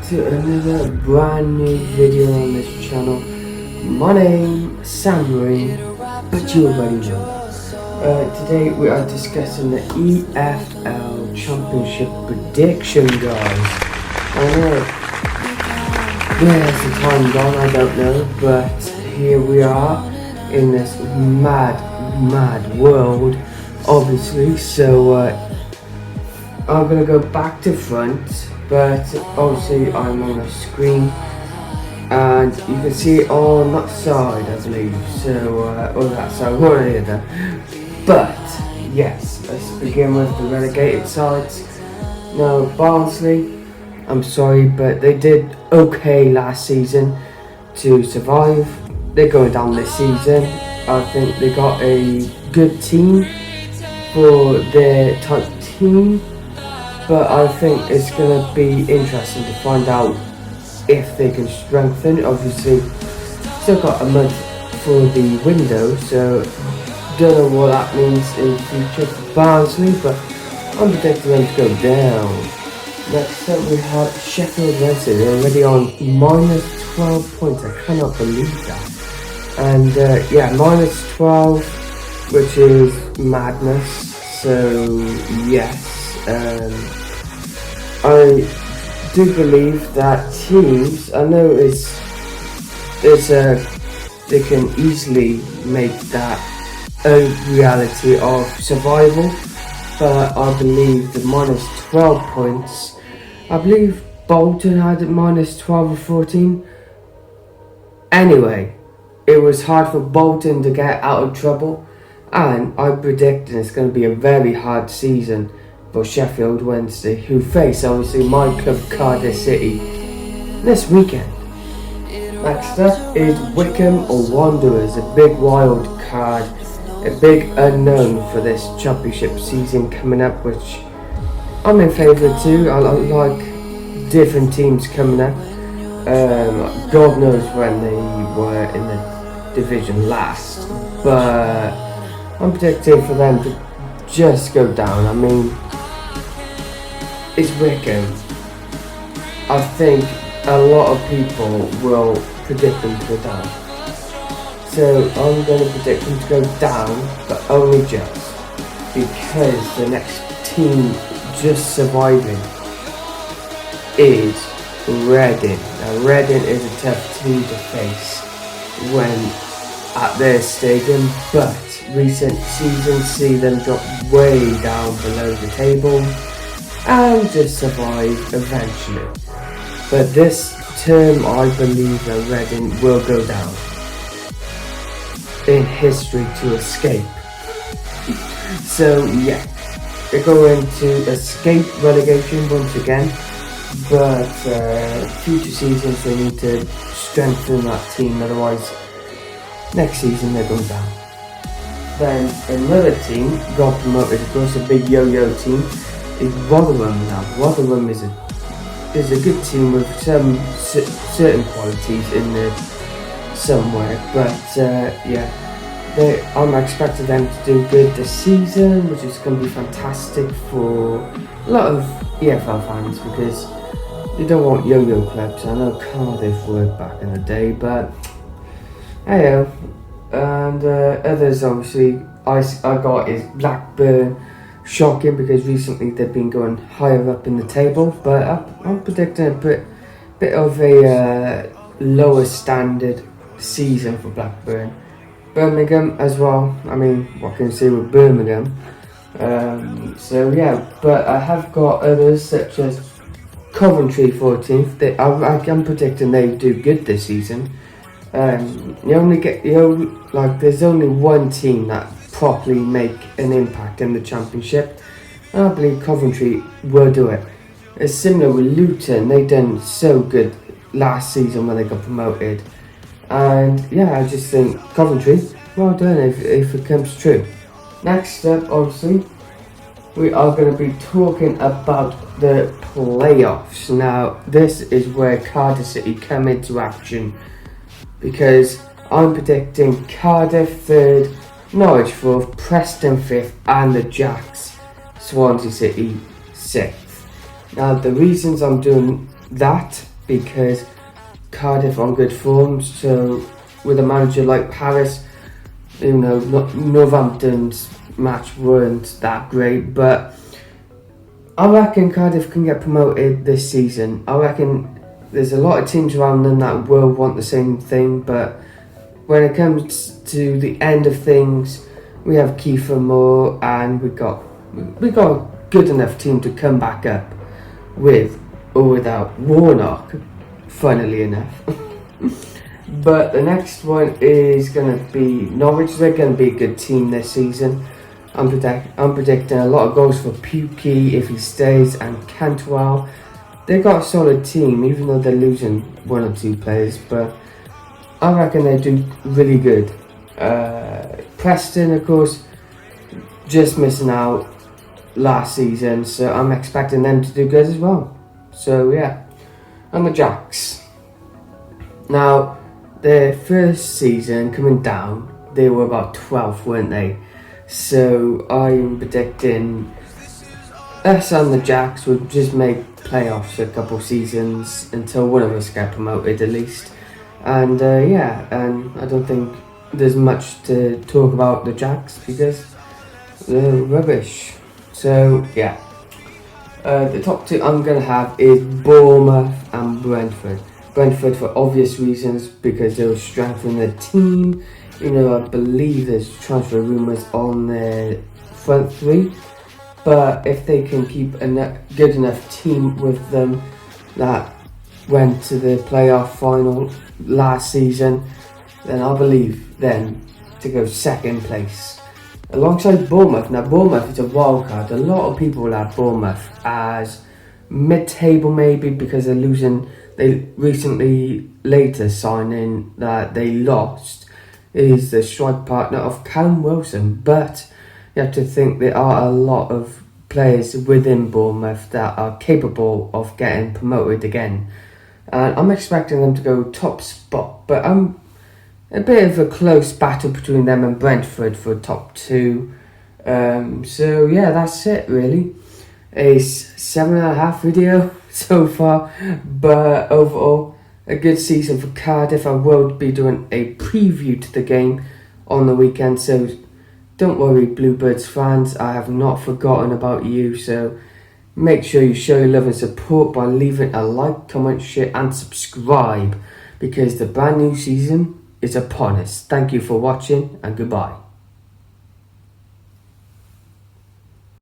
to another brand new video on this channel. My name is Samuel, but you already know. Today we are discussing the EFL Championship prediction, guys. I know, where's the time gone, I don't know, but here we are in this mad world, obviously. So I'm gonna go back to front, but obviously I'm on the screen and you can see it on that side, I believe. So or that side, one or the other. But yes, let's begin with the relegated sides. Now Barnsley, I'm sorry, but they did okay last season to survive. They're going down this season. I think they got a good team for their type team, but I think it's going to be interesting to find out if they can strengthen. Obviously, still got a month for the window, so don't know what that means in the future for Barnsley, but I'm predicting them to go down. Next up we have Sheffield Wednesday. They're already on minus 12 points. I cannot believe that. And yeah, minus 12, which is madness. So yes, I do believe that teams, I know they can easily make that a reality of survival, but I believe the minus 12 points, I believe Bolton had it minus 12 or 14. Anyway, it was hard for Bolton to get out of trouble, and I'm predicting it's going to be a very hard season for Sheffield Wednesday, who face obviously my club Cardiff City this weekend. Next up is Wycombe or Wanderers, a big wild card, a big unknown for this championship season coming up, which I'm in favour too. I like different teams coming up. God knows when they were in the division last, but I'm predicting for them to just go down. I mean, it's Wycombe. I think a lot of people will predict them to go down. So I'm going to predict them to go down, but only just because the next team just surviving is Reading. Now Reading is a tough team to face when at their stadium, but recent seasons see them drop way down below the table and just survive eventually. But this term I believe that Reading will go down in history to escape. So yeah, they're going to escape relegation once again, but future seasons they need to strengthen that team, otherwise next season they're going down. Then another team got promoted, of course, a big yo-yo team, is Rotherham. Now Rotherham is a good team with some certain qualities in there somewhere, but yeah, I'm expecting them to do good this season, which is going to be fantastic for a lot of EFL fans, because you don't want yo-yo clubs. I know Cardiff were back in the day, but hey, and others obviously I got is Blackburn. Shocking, because recently they've been going higher up in the table, but I'm predicting a bit of a lower standard season for Blackburn. Birmingham as well. I mean, what can you say with Birmingham? So yeah, but I have got others such as Coventry 14th. I'm predicting they do good this season. There's only one team that properly make an impact in the championship, and I believe Coventry will do it. It's similar with Luton. They done so good last season when they got promoted, and yeah, I just think Coventry, well done if it comes true. Next up, obviously, we are going to be talking about the playoffs. Now this is where Cardiff City come into action, because I'm predicting Cardiff 3rd, Norwich 4th, Preston 5th, and the Jacks, Swansea City 6th. Now the reasons I'm doing that because Cardiff on good form. So with a manager like Paris, Northampton's match weren't that great, but I reckon Cardiff can get promoted this season. I reckon there's a lot of teams around them that will want the same thing, but when it comes to the end of things, we have Kiefer Moore, and we got a good enough team to come back up with or without Warnock, funnily enough. But the next one is going to be Norwich. They're going to be a good team this season. I'm predicting a lot of goals for Pukki if he stays, and Cantwell. They got a solid team, even though they're losing one or two players, but I reckon they do really good. Preston, of course, just missing out last season, so I'm expecting them to do good as well. So yeah, and the Jacks. Now, their first season coming down, they were about 12th, weren't they? So I'm predicting us and the Jacks would just make playoffs a couple seasons until one of us get promoted at least. And and I don't think there's much to talk about the Jacks because they're rubbish. So yeah, the top two I'm going to have is Bournemouth and Brentford. Brentford for obvious reasons, because they will strengthen the team. I believe there's transfer rumours on their front three, but if they can keep a good enough team with them that went to the playoff final last season, then I believe them to go second place alongside Bournemouth. Now, Bournemouth is a wild card. A lot of people will have Bournemouth as mid-table maybe because they're losing. They recently later signing that they lost is the strike partner of Callum Wilson, but you have to think there are a lot of players within Bournemouth that are capable of getting promoted again, and I'm expecting them to go top spot, but I'm a bit of a close battle between them and Brentford for top two. So yeah, that's it really. A 7.5 video so far, but overall a good season for Cardiff. I will be doing a preview to the game on the weekend, so don't worry Bluebirds fans, I have not forgotten about you. So make sure you show your love and support by leaving a like, comment, share and subscribe, because the brand new season is upon us. Thank you for watching and goodbye.